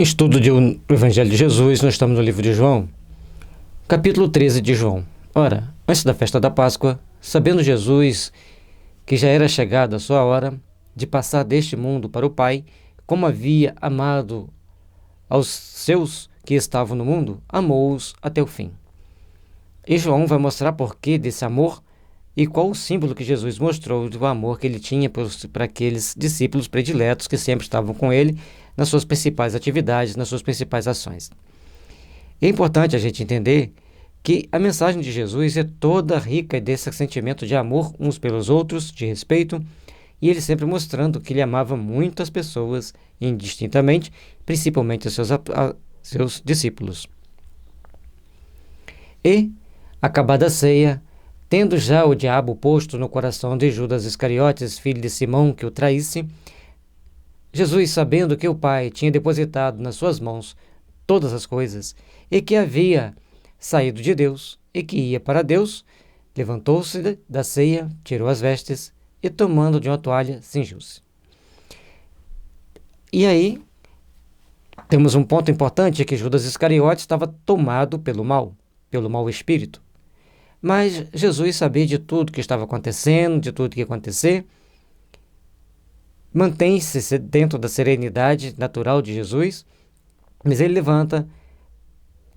Estudo do Evangelho de Jesus, nós estamos no livro de João, capítulo 13 de João. Ora, antes da festa da Páscoa, sabendo Jesus que já era chegada a sua hora de passar deste mundo para o Pai, como havia amado aos seus que estavam no mundo, amou-os até o fim. E João vai mostrar porquê desse amor e qual o símbolo que Jesus mostrou do amor que ele tinha para aqueles discípulos prediletos que sempre estavam com ele nas suas principais atividades, nas suas principais ações. É importante a gente entender que a mensagem de Jesus é toda rica desse sentimento de amor uns pelos outros, de respeito, e ele sempre mostrando que ele amava muitas pessoas indistintamente, principalmente os seus discípulos. E, acabada a ceia, tendo já o diabo posto no coração de Judas Iscariotes, filho de Simão, que o traísse, Jesus, sabendo que o Pai tinha depositado nas suas mãos todas as coisas e que havia saído de Deus e que ia para Deus, levantou-se da ceia, tirou as vestes e, tomando de uma toalha, cingiu-se. E aí, temos um ponto importante, que Judas Iscariotes estava tomado pelo mal espírito. Mas Jesus sabia de tudo que estava acontecendo, de tudo que ia acontecer. Mantém-se dentro da serenidade natural de Jesus, mas ele levanta,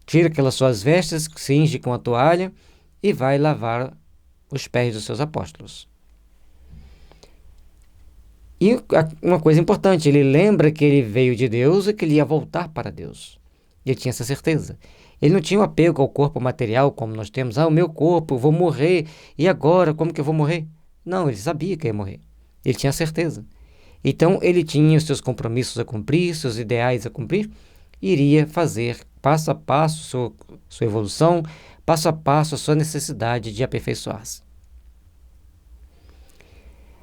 tira aquelas suas vestes, cinge com a toalha e vai lavar os pés dos seus apóstolos. E uma coisa importante, ele lembra que ele veio de Deus e que ele ia voltar para Deus. Ele tinha essa certeza. Ele não tinha um apego ao corpo material como nós temos. O meu corpo, eu vou morrer. E agora, como que eu vou morrer? Não, ele sabia que ia morrer. Ele tinha certeza. Então, ele tinha os seus compromissos a cumprir, seus ideais a cumprir, e iria fazer passo a passo sua evolução, passo a passo a sua necessidade de aperfeiçoar-se.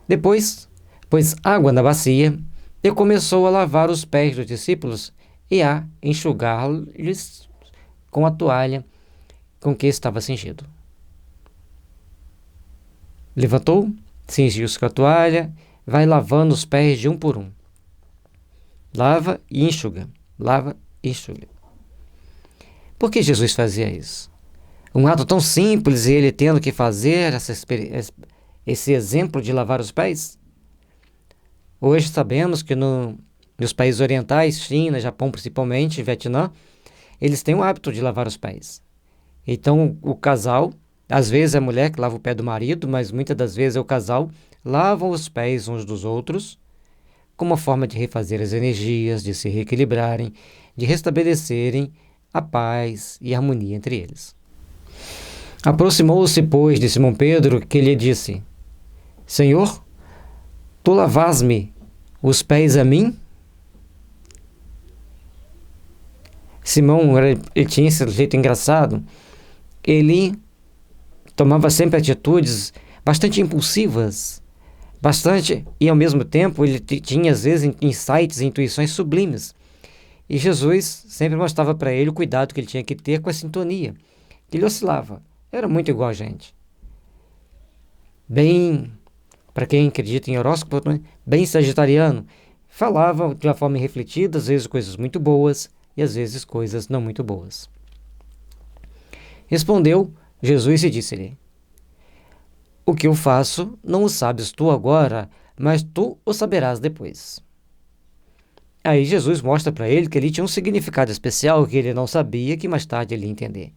Depois, pôs água na bacia e começou a lavar os pés dos discípulos e a enxugar-lhes com a toalha com que estava cingido. Levantou, cingiu-se com a toalha, vai lavando os pés de um por um. Lava e enxuga. Lava e enxuga. Por que Jesus fazia isso? Um ato tão simples e ele tendo que fazer esse exemplo de lavar os pés? Hoje sabemos que nos países orientais, China, Japão principalmente, Vietnã, eles têm o hábito de lavar os pés. Então o casal, às vezes é a mulher que lava o pé do marido, mas muitas das vezes é o casal, lavam os pés uns dos outros, como uma forma de refazer as energias, de se reequilibrarem, de restabelecerem a paz e a harmonia entre eles. Aproximou-se, pois, de Simão Pedro, que lhe disse: Senhor, tu lavas-me os pés a mim? Simão, ele tinha esse jeito engraçado, ele tomava sempre atitudes bastante impulsivas, e ao mesmo tempo ele tinha às vezes insights e intuições sublimes. E Jesus sempre mostrava para ele o cuidado que ele tinha que ter com a sintonia, que ele oscilava, era muito igual a gente. Bem, para quem acredita em horóscopo, bem sagitariano, falava de uma forma irrefletida, às vezes coisas muito boas e às vezes coisas não muito boas. Respondeu Jesus e disse-lhe: O que eu faço não o sabes tu agora, mas tu o saberás depois. Aí Jesus mostra para ele que ele tinha um significado especial que ele não sabia, que mais tarde ele ia entender.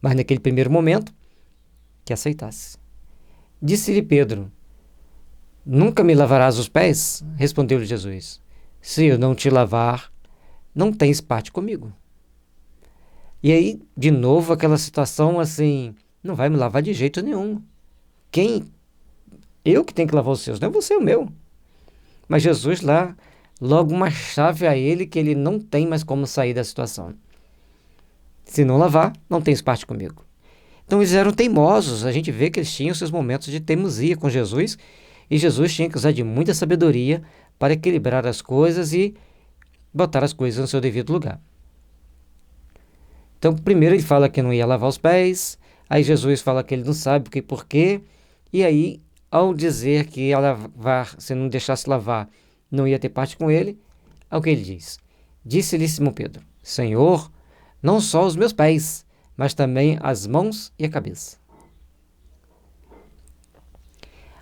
Mas naquele primeiro momento, que aceitasse. Disse-lhe Pedro: Nunca me lavarás os pés? Respondeu-lhe Jesus: Se eu não te lavar, não tens parte comigo. E aí, de novo, aquela situação assim, não vai me lavar de jeito nenhum. Eu que tenho que lavar os seus, não é você o meu. Mas Jesus lá, logo uma chave a ele que ele não tem mais como sair da situação. Se não lavar, não tens parte comigo. Então eles eram teimosos, a gente vê que eles tinham seus momentos de teimosia com Jesus, e Jesus tinha que usar de muita sabedoria para equilibrar as coisas e botar as coisas no seu devido lugar. Então, primeiro ele fala que não ia lavar os pés, aí Jesus fala que ele não sabe por quê, e aí, ao dizer que ia lavar, se não deixasse lavar, não ia ter parte com ele, é o que ele diz: Disse-lhe Simão Pedro: Senhor, não só os meus pés, mas também as mãos e a cabeça.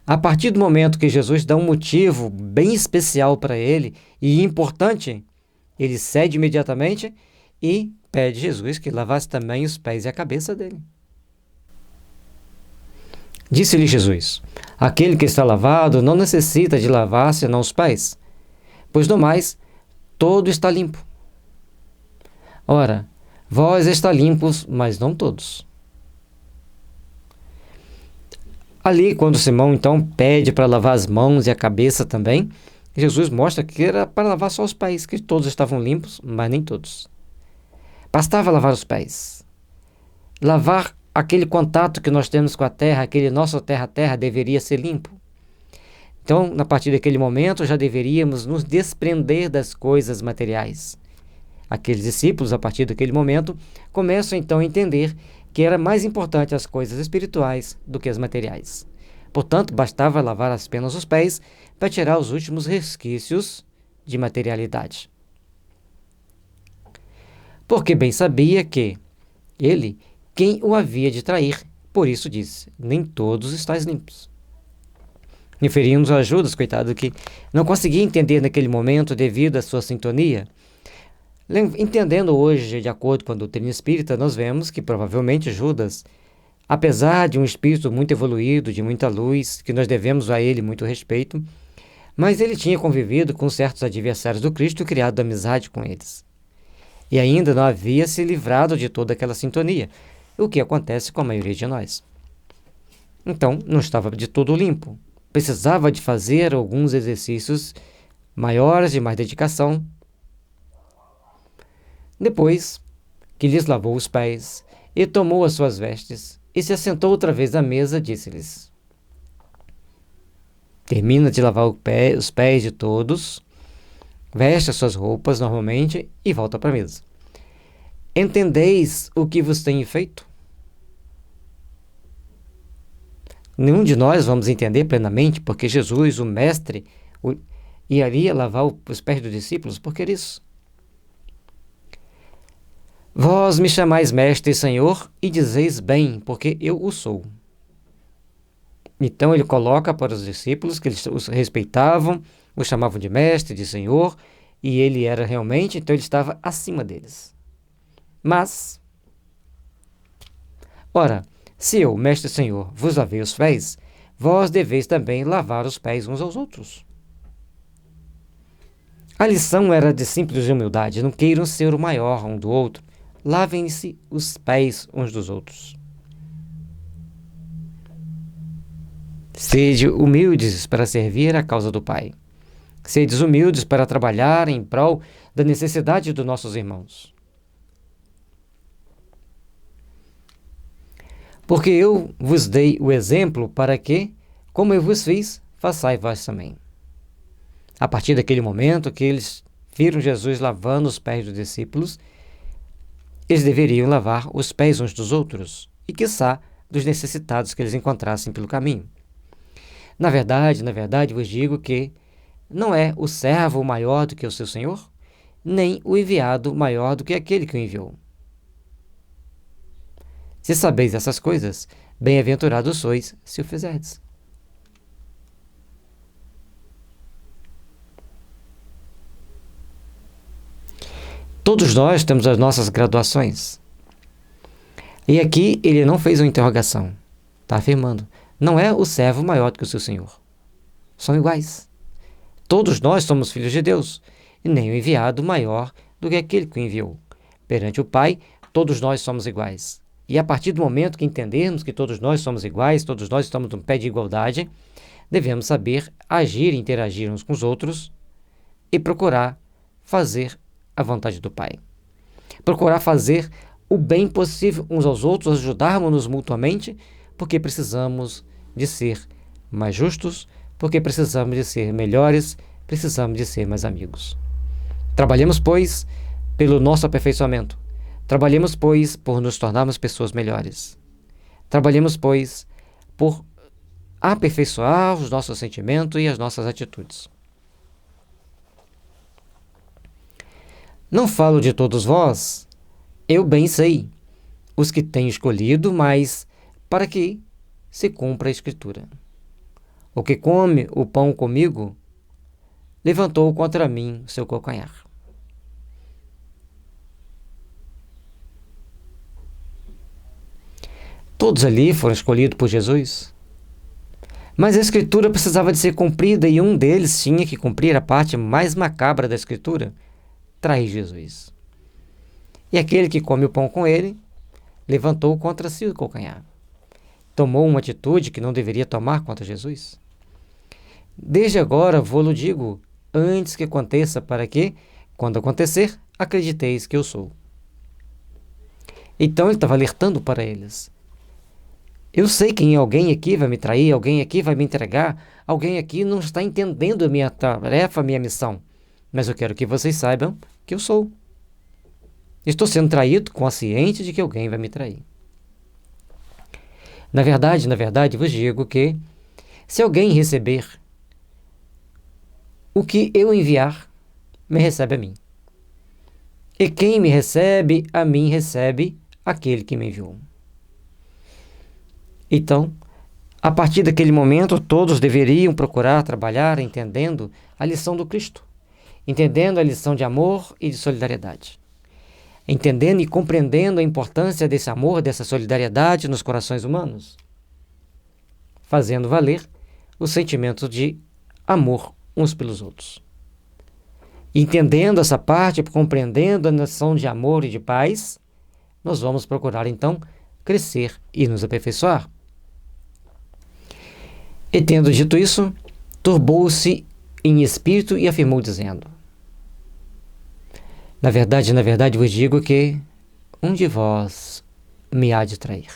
A partir do momento que Jesus dá um motivo bem especial para ele e importante, ele cede imediatamente e pede a Jesus que lavasse também os pés e a cabeça dele. Disse-lhe Jesus: aquele que está lavado não necessita de lavar senão os pés, pois no mais todo está limpo. Ora, vós está limpos, mas não todos. Ali, quando Simão então pede para lavar as mãos e a cabeça também, Jesus mostra que era para lavar só os pés, que todos estavam limpos, mas nem todos. Bastava lavar os pés. Lavar aquele contato que nós temos com a terra, aquele nosso terra-terra deveria ser limpo. Então, a partir daquele momento, já deveríamos nos desprender das coisas materiais. Aqueles discípulos, a partir daquele momento, começam então a entender que era mais importante as coisas espirituais do que as materiais. Portanto, bastava lavar apenas os pés para tirar os últimos resquícios de materialidade. Porque bem sabia que ele, quem o havia de trair, por isso disse: nem todos estáis limpos. Referindo-nos a Judas, coitado, que não conseguia entender naquele momento devido à sua sintonia. Entendendo hoje, de acordo com a doutrina espírita, nós vemos que provavelmente Judas, apesar de um espírito muito evoluído, de muita luz, que nós devemos a ele muito respeito, mas ele tinha convivido com certos adversários do Cristo e criado amizade com eles. E ainda não havia se livrado de toda aquela sintonia, o que acontece com a maioria de nós. Então, não estava de todo limpo. Precisava de fazer alguns exercícios maiores, de mais dedicação. Depois que lhes lavou os pés e tomou as suas vestes e se assentou outra vez à mesa, disse-lhes: termina de lavar os pés de todos, veste as suas roupas normalmente e volta para a mesa. Entendeis o que vos tenho feito? Nenhum de nós vamos entender plenamente porque Jesus, o mestre, iria lavar os pés dos discípulos, por que isso? Vós me chamais mestre e senhor e dizeis bem, porque eu o sou. Então ele coloca para os discípulos que eles os respeitavam, o chamavam de mestre, de senhor, e ele era realmente, então ele estava acima deles. Mas, ora, se eu, mestre e senhor, vos lavei os pés, vós deveis também lavar os pés uns aos outros. A lição era de simples humildade, não queiram ser o maior um do outro. Lavem-se os pés uns dos outros. Sede humildes para servir a causa do Pai. Sedes humildes para trabalhar em prol da necessidade dos nossos irmãos. Porque eu vos dei o exemplo para que, como eu vos fiz, façais vós também. A partir daquele momento que eles viram Jesus lavando os pés dos discípulos, eles deveriam lavar os pés uns dos outros e, quiçá, dos necessitados que eles encontrassem pelo caminho. Na verdade, vos digo que não é o servo maior do que o seu senhor, nem o enviado maior do que aquele que o enviou. Se sabeis essas coisas, bem-aventurados sois se o fizerdes. Todos nós temos as nossas graduações. E aqui ele não fez uma interrogação. Está afirmando. Não é o servo maior do que o seu senhor. São iguais. Todos nós somos filhos de Deus. E nem o enviado maior do que aquele que o enviou. Perante o Pai, todos nós somos iguais. E a partir do momento que entendermos que todos nós somos iguais, todos nós estamos num pé de igualdade, devemos saber agir e interagir uns com os outros e procurar fazer a vontade do Pai. Procurar fazer o bem possível uns aos outros, ajudarmos-nos mutuamente, porque precisamos de ser mais justos, porque precisamos de ser melhores, precisamos de ser mais amigos. Trabalhemos, pois, pelo nosso aperfeiçoamento. Trabalhemos, pois, por nos tornarmos pessoas melhores. Trabalhemos, pois, por aperfeiçoar os nossos sentimentos e as nossas atitudes. Não falo de todos vós, eu bem sei, os que tenho escolhido, mas para que se cumpra a Escritura. O que come o pão comigo, levantou contra mim seu calcanhar. Todos ali foram escolhidos por Jesus. Mas a Escritura precisava de ser cumprida e um deles tinha que cumprir a parte mais macabra da Escritura, trair Jesus. E aquele que come o pão com ele, levantou contra si o calcanhar. Tomou uma atitude que não deveria tomar contra Jesus. Desde agora vou-lo digo, antes que aconteça, para que, quando acontecer, acrediteis que eu sou. Então ele estava alertando para eles. Eu sei que alguém aqui vai me trair, alguém aqui vai me entregar, alguém aqui não está entendendo a minha tarefa, a minha missão. Mas eu quero que vocês saibam que eu sou. Estou sendo traído consciente de que alguém vai me trair. Na verdade, vos digo que, se alguém receber o que eu enviar, me recebe a mim. E quem me recebe, a mim recebe aquele que me enviou. Então, a partir daquele momento, todos deveriam procurar trabalhar entendendo a lição do Cristo, entendendo a lição de amor e de solidariedade, entendendo e compreendendo a importância desse amor, dessa solidariedade nos corações humanos, fazendo valer o sentimento de amor uns pelos outros. Entendendo essa parte, compreendendo a noção de amor e de paz, nós vamos procurar então crescer e nos aperfeiçoar. E tendo dito isso, turbou-se em espírito e afirmou dizendo: na verdade vos digo que um de vós me há de trair.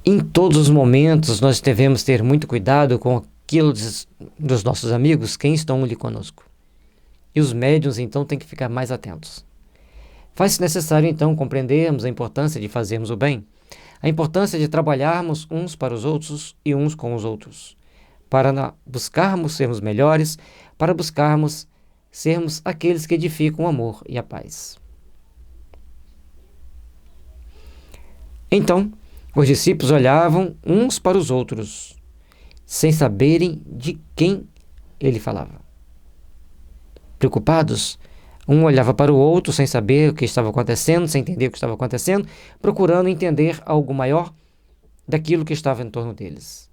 Em todos os momentos nós devemos ter muito cuidado com aquilo dos nossos amigos, quem estão ali conosco. E os médiuns então têm que ficar mais atentos. Faz-se necessário então compreendermos a importância de fazermos o bem, a importância de trabalharmos uns para os outros e uns com os outros, para buscarmos sermos melhores, para buscarmos sermos aqueles que edificam o amor e a paz. Então, os discípulos olhavam uns para os outros, sem saberem de quem ele falava. Preocupados, um olhava para o outro sem saber o que estava acontecendo, sem entender o que estava acontecendo, procurando entender algo maior daquilo que estava em torno deles.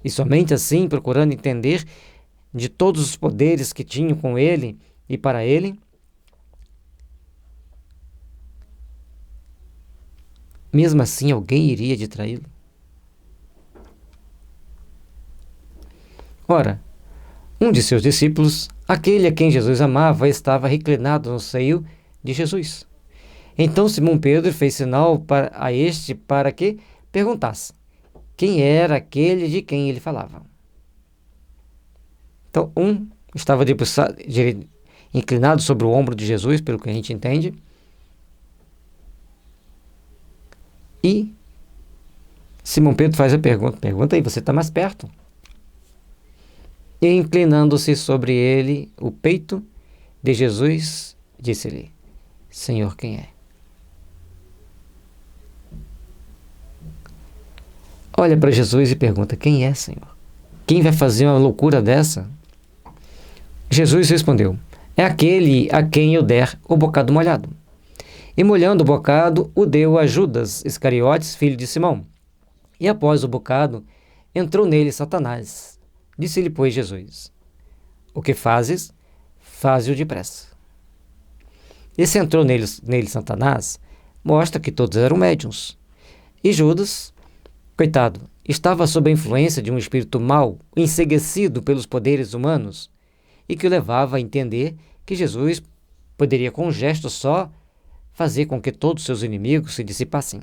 E somente assim, procurando entender de todos os poderes que tinham com ele e para ele, mesmo assim alguém iria de traí-lo. Ora, um de seus discípulos, aquele a quem Jesus amava, estava reclinado no seio de Jesus. Então Simão Pedro fez sinal a este para que perguntasse quem era aquele de quem ele falava. Então, um estava inclinado sobre o ombro de Jesus, pelo que a gente entende, e Simão Pedro faz a pergunta aí, você está mais perto. E inclinando-se sobre ele, o peito de Jesus, disse-lhe: Senhor, quem é? Olha para Jesus e pergunta: quem é, Senhor? Quem vai fazer uma loucura dessa? Jesus respondeu: é aquele a quem eu der o bocado molhado. E molhando o bocado, o deu a Judas Iscariotes, filho de Simão. E após o bocado, entrou nele Satanás. Disse-lhe, pois, Jesus: o que fazes, faze-o depressa. Esse entrou nele Satanás mostra que todos eram médiuns. E Judas, coitado, estava sob a influência de um espírito mau, enceguecido pelos poderes humanos, e que o levava a entender que Jesus poderia, com um gesto só, fazer com que todos seus inimigos se dissipassem.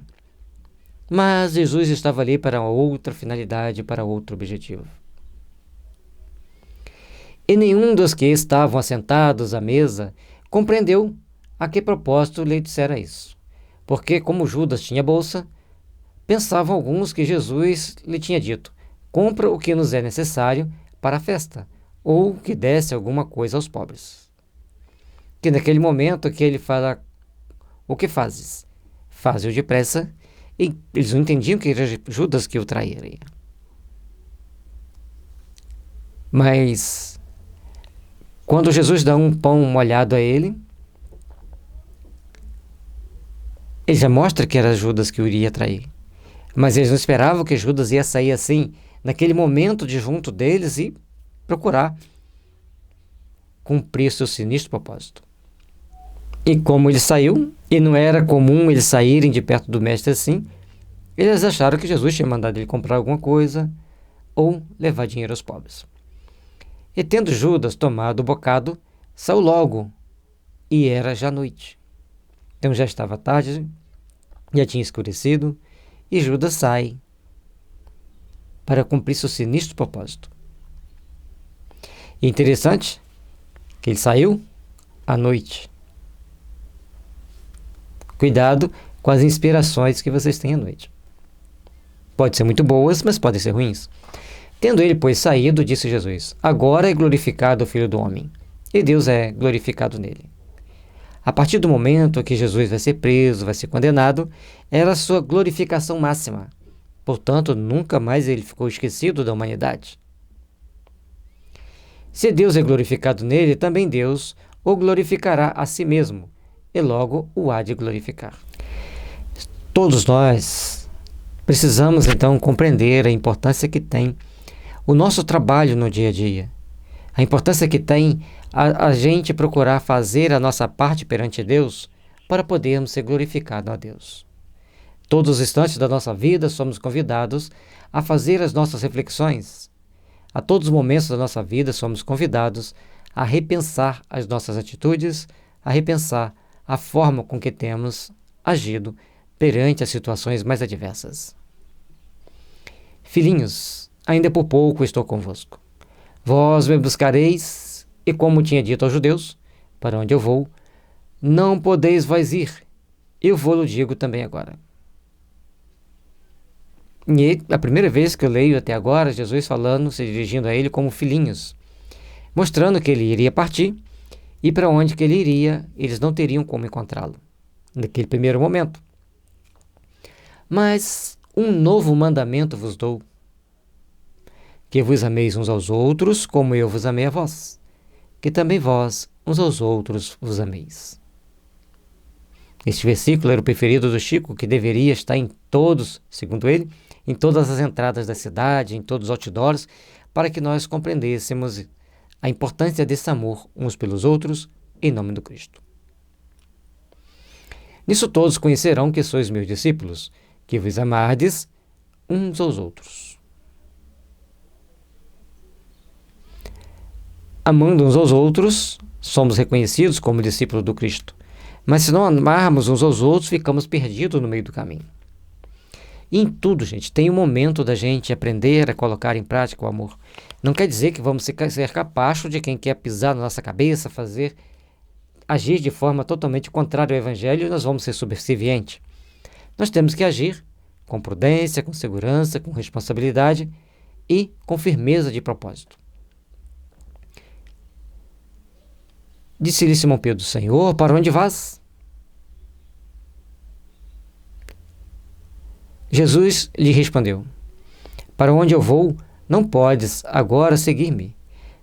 Mas Jesus estava ali para outra finalidade, para outro objetivo. E nenhum dos que estavam assentados à mesa compreendeu a que propósito lhe dissera isso. Porque, como Judas tinha bolsa, pensavam alguns que Jesus lhe tinha dito: compra o que nos é necessário para a festa, ou que desse alguma coisa aos pobres. Que naquele momento que ele fala: o que fazes? Faze-o depressa. E eles não entendiam que era Judas que o trairia. Mas quando Jesus dá um pão molhado a ele, ele já mostra que era Judas que o iria trair. Mas eles não esperavam que Judas ia sair assim, naquele momento de junto deles e procurar cumprir seu sinistro propósito. E como ele saiu, e não era comum eles saírem de perto do mestre assim, eles acharam que Jesus tinha mandado ele comprar alguma coisa ou levar dinheiro aos pobres. E tendo Judas tomado o bocado, saiu logo, e era já noite. Então já estava tarde, já tinha escurecido, e Judas sai para cumprir seu sinistro propósito. E interessante que ele saiu à noite. Cuidado com as inspirações que vocês têm à noite. Pode ser muito boas, mas podem ser ruins. Tendo ele, pois, saído, disse Jesus: agora é glorificado o Filho do Homem, e Deus é glorificado nele. A partir do momento que Jesus vai ser preso, vai ser condenado, era a sua glorificação máxima. Portanto, nunca mais ele ficou esquecido da humanidade. Se Deus é glorificado nele, também Deus o glorificará a si mesmo, e logo o há de glorificar. Todos nós precisamos, então, compreender a importância que tem o nosso trabalho no dia a dia, a importância que tem a gente procurar fazer a nossa parte perante Deus para podermos ser glorificados a Deus. Todos os instantes da nossa vida somos convidados a fazer as nossas reflexões. A todos os momentos da nossa vida somos convidados a repensar as nossas atitudes, a repensar a forma com que temos agido perante as situações mais adversas. Filhinhos, ainda por pouco estou convosco. Vós me buscareis, e como tinha dito aos judeus, para onde eu vou, não podeis vós ir. Eu vou-lo digo também agora. E a primeira vez que eu leio até agora, Jesus falando, se dirigindo a ele como filhinhos, mostrando que ele iria partir, e para onde que ele iria, eles não teriam como encontrá-lo, naquele primeiro momento. Mas um novo mandamento vos dou, que vos ameis uns aos outros, como eu vos amei a vós, que também vós uns aos outros vos ameis. Este versículo era o preferido do Chico, que deveria estar em todos, segundo ele, em todas as entradas da cidade, em todos os outdoors, para que nós compreendêssemos a importância desse amor uns pelos outros, em nome do Cristo. Nisso todos conhecerão que sois meus discípulos, que vos amardes uns aos outros. Amando uns aos outros, somos reconhecidos como discípulos do Cristo. Mas se não amarmos uns aos outros, ficamos perdidos no meio do caminho. E em tudo, gente, tem um momento da gente aprender a colocar em prática o amor. Não quer dizer que vamos ser capazes de quem quer pisar na nossa cabeça, agir de forma totalmente contrária ao Evangelho, e nós vamos ser subservientes. Nós temos que agir com prudência, com segurança, com responsabilidade e com firmeza de propósito. Disse-lhe Simão Pedro: Senhor, para onde vás? Jesus lhe respondeu: para onde eu vou, não podes agora seguir-me,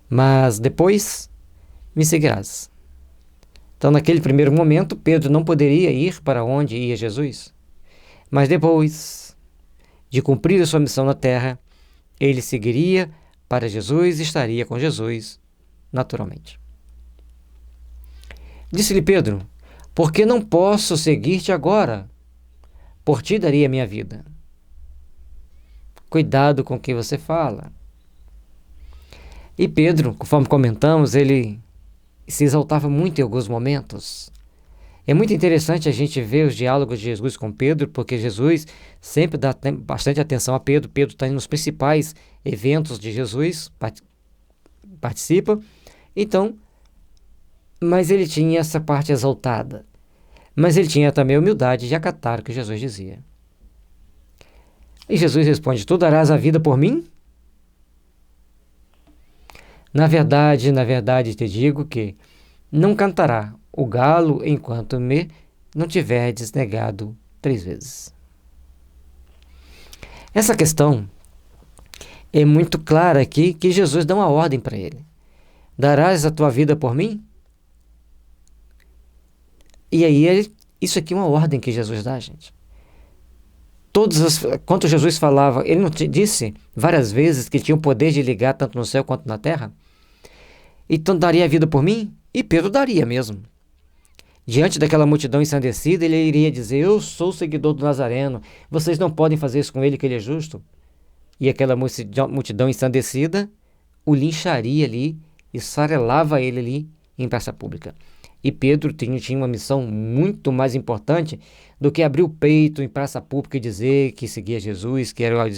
mas depois me seguirás. Então, naquele primeiro momento, Pedro não poderia ir para onde ia Jesus, mas depois de cumprir a sua missão na terra, ele seguiria para Jesus e estaria com Jesus naturalmente. Disse-lhe Pedro: porque não posso seguir-te agora? Por ti daria minha vida. Cuidado com o que você fala. E Pedro, conforme comentamos, ele se exaltava muito em alguns momentos. É muito interessante a gente ver os diálogos de Jesus com Pedro, porque Jesus sempre dá bastante atenção a Pedro. Pedro está nos principais eventos de Jesus, participa. Então, mas ele tinha essa parte exaltada. Mas ele tinha também a humildade de acatar o que Jesus dizia. E Jesus responde: tu darás a vida por mim? Na verdade te digo que não cantará o galo enquanto me não tiverdes negado 3 vezes. Essa questão é muito clara aqui, que Jesus dá uma ordem para ele. Darás a tua vida por mim? E aí, isso aqui é uma ordem que Jesus dá, gente. Quando Jesus falava, ele não disse várias vezes que tinha o poder de ligar tanto no céu quanto na terra? Então daria a vida por mim? E Pedro daria mesmo. Diante daquela multidão ensandecida, ele iria dizer: eu sou seguidor do Nazareno, vocês não podem fazer isso com ele, que ele é justo. E aquela multidão ensandecida o lincharia ali, esfarelava ele ali em praça pública. E Pedro tinha uma missão muito mais importante do que abrir o peito em praça pública e dizer que seguia Jesus, que era o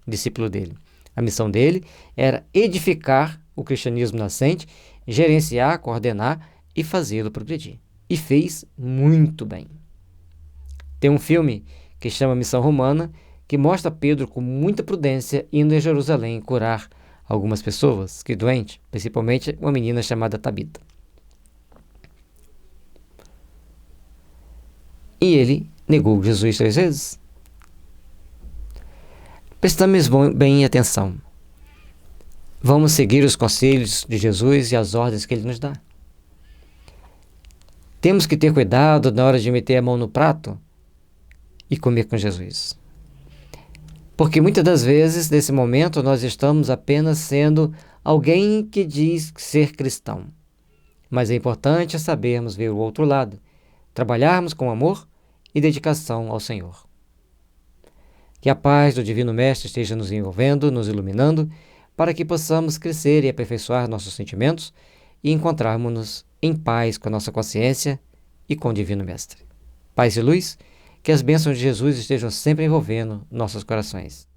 discípulo dele. A missão dele era edificar o cristianismo nascente, gerenciar, coordenar e fazê-lo progredir. E fez muito bem. Tem um filme que chama Missão Romana, que mostra Pedro com muita prudência indo a Jerusalém curar algumas pessoas que doentes, principalmente uma menina chamada Tabita. E ele negou Jesus 3 vezes. Prestamos bem atenção. Vamos seguir os conselhos de Jesus e as ordens que ele nos dá. Temos que ter cuidado na hora de meter a mão no prato e comer com Jesus. Porque muitas das vezes, nesse momento, nós estamos apenas sendo alguém que diz ser cristão. Mas é importante sabermos ver o outro lado, trabalharmos com amor e dedicação ao Senhor. Que a paz do Divino Mestre esteja nos envolvendo, nos iluminando, para que possamos crescer e aperfeiçoar nossos sentimentos e encontrarmos-nos em paz com a nossa consciência e com o Divino Mestre. Paz e luz, que as bênçãos de Jesus estejam sempre envolvendo nossos corações.